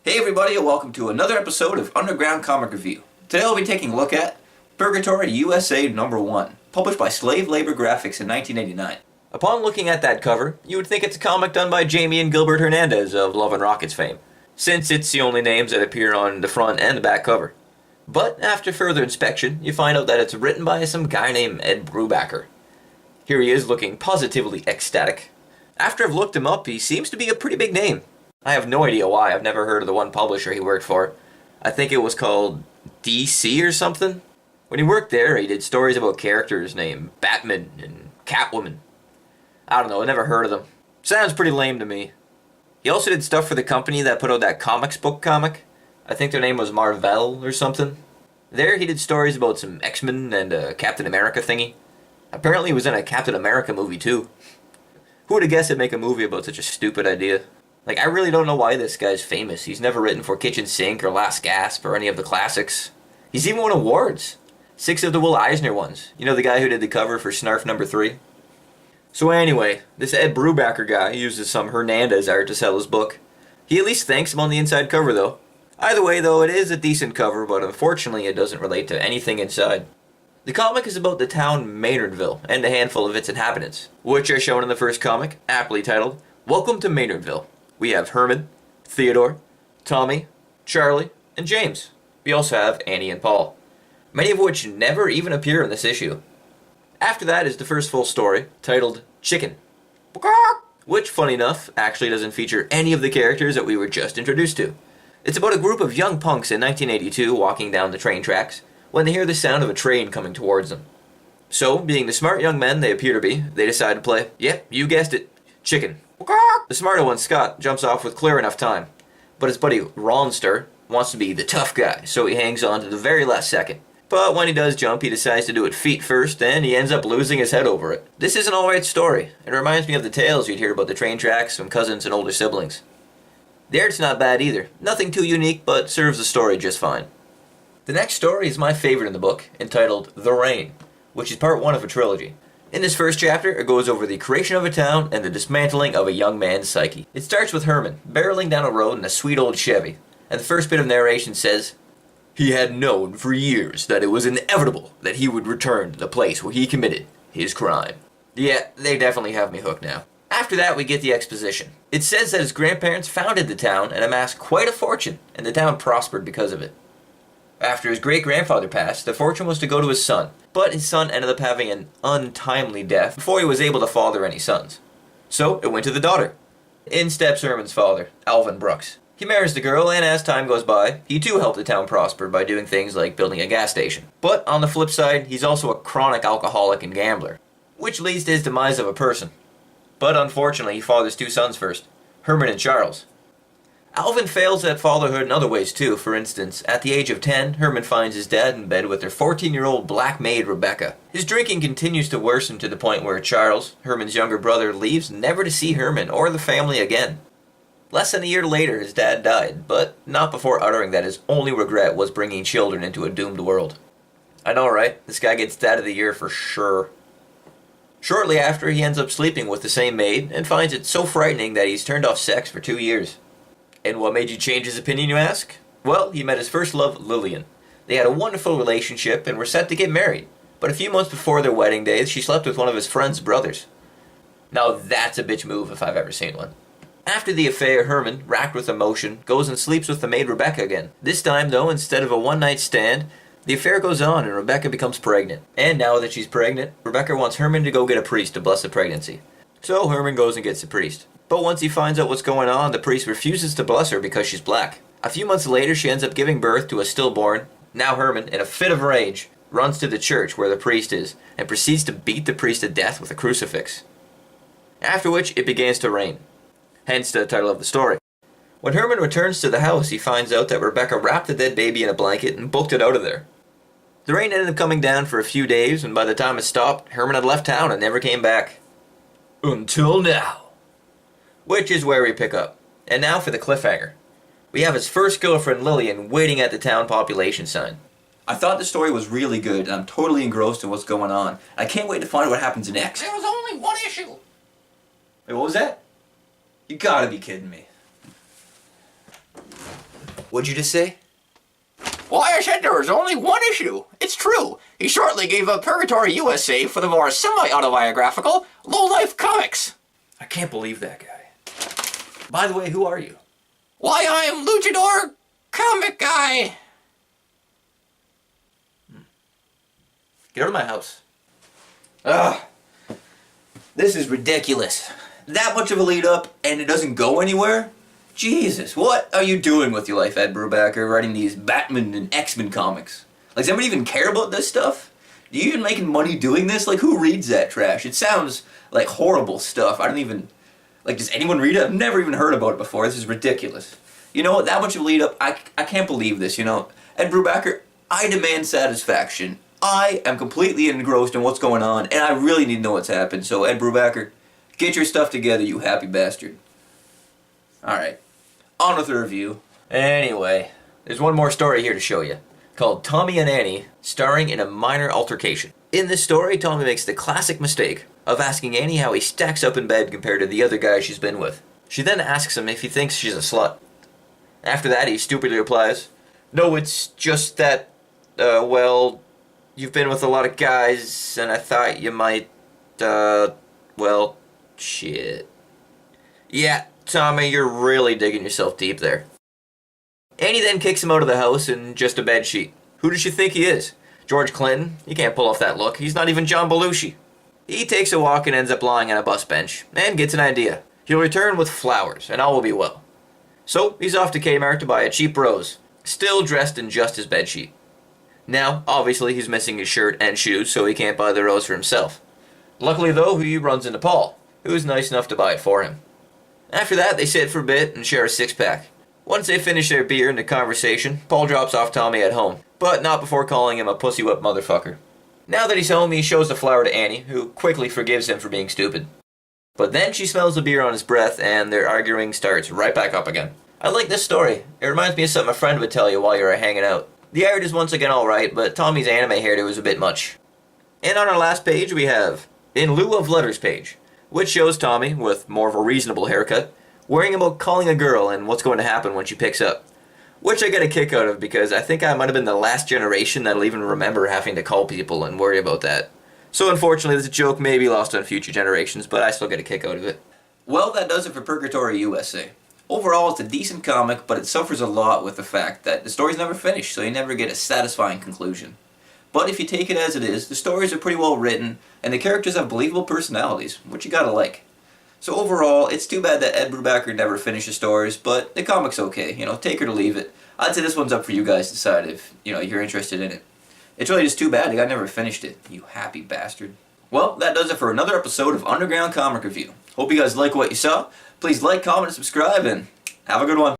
Hey everybody, and welcome to another episode of Underground Comic Review. Today we'll be taking a look at Purgatory U.S.A. #1, published by Slave Labor Graphics in 1989. Upon looking at that cover, you would think it's a comic done by Jamie and Gilbert Hernandez of Love and Rockets fame, since it's the only names that appear on the front and the back cover. But after further inspection, you find out that it's written by some guy named Ed Brubaker. Here he is looking positively ecstatic. After I've looked him up, he seems to be a pretty big name. I have no idea why. I've never heard of the one publisher he worked for. I think it was called DC or something. When he worked there, he did stories about characters named Batman and Catwoman. I don't know, I never heard of them. Sounds pretty lame to me. He also did stuff for the company that put out that comics book comic. I think their name was Marvel or something. There he did stories about some X-Men and a Captain America thingy. Apparently he was in a Captain America movie too. Who would have guessed he'd make a movie about such a stupid idea? Like, I really don't know why this guy's famous. He's never written for Kitchen Sink or Last Gasp or any of the classics. He's even won awards. 6 of the Will Eisner ones. You know, the guy who did the cover for Snarf #3? So anyway, this Ed Brubaker guy uses some Hernandez art to sell his book. He at least thanks him on the inside cover though. Either way though, it is a decent cover, but unfortunately it doesn't relate to anything inside. The comic is about the town Maynardville and a handful of its inhabitants, which are shown in the first comic, aptly titled, Welcome to Maynardville. We have Herman, Theodore, Tommy, Charlie, and James. We also have Annie and Paul, many of which never even appear in this issue. After that is the first full story, titled Chicken, which, funny enough, actually doesn't feature any of the characters that we were just introduced to. It's about a group of young punks in 1982 walking down the train tracks when they hear the sound of a train coming towards them. So, being the smart young men they appear to be, they decide to play, yep, you guessed it, chicken. The smarter one, Scott, jumps off with clear enough time, but his buddy Ronster wants to be the tough guy, so he hangs on to the very last second. But when he does jump, he decides to do it feet first, and he ends up losing his head over it. This is an alright story. It reminds me of the tales you'd hear about the train tracks from cousins and older siblings. The art's not bad either. Nothing too unique, but serves the story just fine. The next story is my favorite in the book, entitled The Rain, which is part 1 of a trilogy. In this first chapter, it goes over the creation of a town and the dismantling of a young man's psyche. It starts with Herman, barreling down a road in a sweet old Chevy, and the first bit of narration says, He had known for years that it was inevitable that he would return to the place where he committed his crime. Yeah, they definitely have me hooked now. After that, we get the exposition. It says that his grandparents founded the town and amassed quite a fortune, and the town prospered because of it. After his great-grandfather passed, the fortune was to go to his son, but his son ended up having an untimely death before he was able to father any sons. So, it went to the daughter. In steps Herman's father, Alvin Brooks. He marries the girl, and as time goes by, he too helped the town prosper by doing things like building a gas station. But on the flip side, he's also a chronic alcoholic and gambler, which leads to his demise of a person. But unfortunately, he fathers 2 sons first, Herman and Charles. Alvin fails at fatherhood in other ways too. For instance, at the age of 10, Herman finds his dad in bed with their 14-year-old black maid, Rebecca. His drinking continues to worsen to the point where Charles, Herman's younger brother, leaves never to see Herman or the family again. Less than a year later, his dad died, but not before uttering that his only regret was bringing children into a doomed world. I know, right? This guy gets Dad of the Year for sure. Shortly after, he ends up sleeping with the same maid and finds it so frightening that he's turned off sex for 2 years. And what made you change his opinion, you ask? Well, he met his first love, Lillian. They had a wonderful relationship and were set to get married, but a few months before their wedding day, she slept with one of his friend's brothers. Now that's a bitch move if I've ever seen one. After the affair, Herman, racked with emotion, goes and sleeps with the maid Rebecca again. This time, though, instead of a one-night stand, the affair goes on and Rebecca becomes pregnant. And now that she's pregnant, Rebecca wants Herman to go get a priest to bless the pregnancy. So Herman goes and gets a priest. But once he finds out what's going on, the priest refuses to bless her because she's black. A few months later, she ends up giving birth to a stillborn. Now Herman, in a fit of rage, runs to the church where the priest is and proceeds to beat the priest to death with a crucifix. After which, it begins to rain. Hence the title of the story. When Herman returns to the house, he finds out that Rebecca wrapped the dead baby in a blanket and booked it out of there. The rain ended up coming down for a few days, and by the time it stopped, Herman had left town and never came back. Until now. Which is where we pick up. And now for the cliffhanger. We have his first girlfriend, Lillian, waiting at the town population sign. I thought the story was really good, and I'm totally engrossed in what's going on. I can't wait to find out what happens next. There was only one issue. Wait, what was that? You gotta be kidding me. What'd you just say? Why, I said there was only one issue. It's true. He shortly gave up Purgatory U.S.A. for the more semi-autobiographical, low-life comics. I can't believe that guy. By the way, who are you? Why, I am Luchador Comic Guy. Get out of my house. Ugh. This is ridiculous. That much of a lead up and it doesn't go anywhere? Jesus, what are you doing with your life, Ed Brubaker, writing these Batman and X-Men comics? Like, does anybody even care about this stuff? Do you even making money doing this? Like, who reads that trash? It sounds like horrible stuff. I don't even... Like, does anyone read it? I've never even heard about it before. This is ridiculous. You know, that much of a lead up, I can't believe this, you know. Ed Brubaker, I demand satisfaction. I am completely engrossed in what's going on, and I really need to know what's happened. So, Ed Brubaker, get your stuff together, you happy bastard. Alright, on with the review. Anyway, there's one more story here to show you, called Tommy and Annie, starring in a minor altercation. In this story, Tommy makes the classic mistake of asking Annie how he stacks up in bed compared to the other guys she's been with. She then asks him if he thinks she's a slut. After that, he stupidly replies, "No, it's just that, well, you've been with a lot of guys, and I thought you might, well, shit." Yeah, Tommy, you're really digging yourself deep there. Annie then kicks him out of the house in just a bedsheet. Who does she think he is? George Clinton? He can't pull off that look. He's not even John Belushi. He takes a walk and ends up lying on a bus bench, and gets an idea. He'll return with flowers, and all will be well. So, he's off to Kmart to buy a cheap rose, still dressed in just his bedsheet. Now, obviously, he's missing his shirt and shoes, so he can't buy the rose for himself. Luckily, though, he runs into Paul, who's nice enough to buy it for him. After that, they sit for a bit and share a six-pack. Once they finish their beer and the conversation, Paul drops off Tommy at home, but not before calling him a pussy-whip motherfucker. Now that he's home, he shows the flower to Annie, who quickly forgives him for being stupid. But then she smells the beer on his breath, and their arguing starts right back up again. I like this story. It reminds me of something a friend would tell you while you were hanging out. The art is once again alright, but Tommy's anime hairdo is a bit much. And on our last page we have In Lieu of Letters page, which shows Tommy, with more of a reasonable haircut, worrying about calling a girl and what's going to happen when she picks up. Which I get a kick out of because I think I might have been the last generation that'll even remember having to call people and worry about that. So unfortunately this joke may be lost on future generations, but I still get a kick out of it. Well, that does it for Purgatory U.S.A. Overall, it's a decent comic, but it suffers a lot with the fact that the story's never finished, so you never get a satisfying conclusion. But if you take it as it is, the stories are pretty well written, and the characters have believable personalities, which you gotta like. So overall, it's too bad that Ed Brubaker never finished the stories, but the comic's okay, you know, take it or leave it. I'd say this one's up for you guys to decide if, you know, you're interested in it. It's really just too bad the guy never finished it, you happy bastard. Well, that does it for another episode of Underground Comic Review. Hope you guys like what you saw. Please like, comment, and subscribe, and have a good one.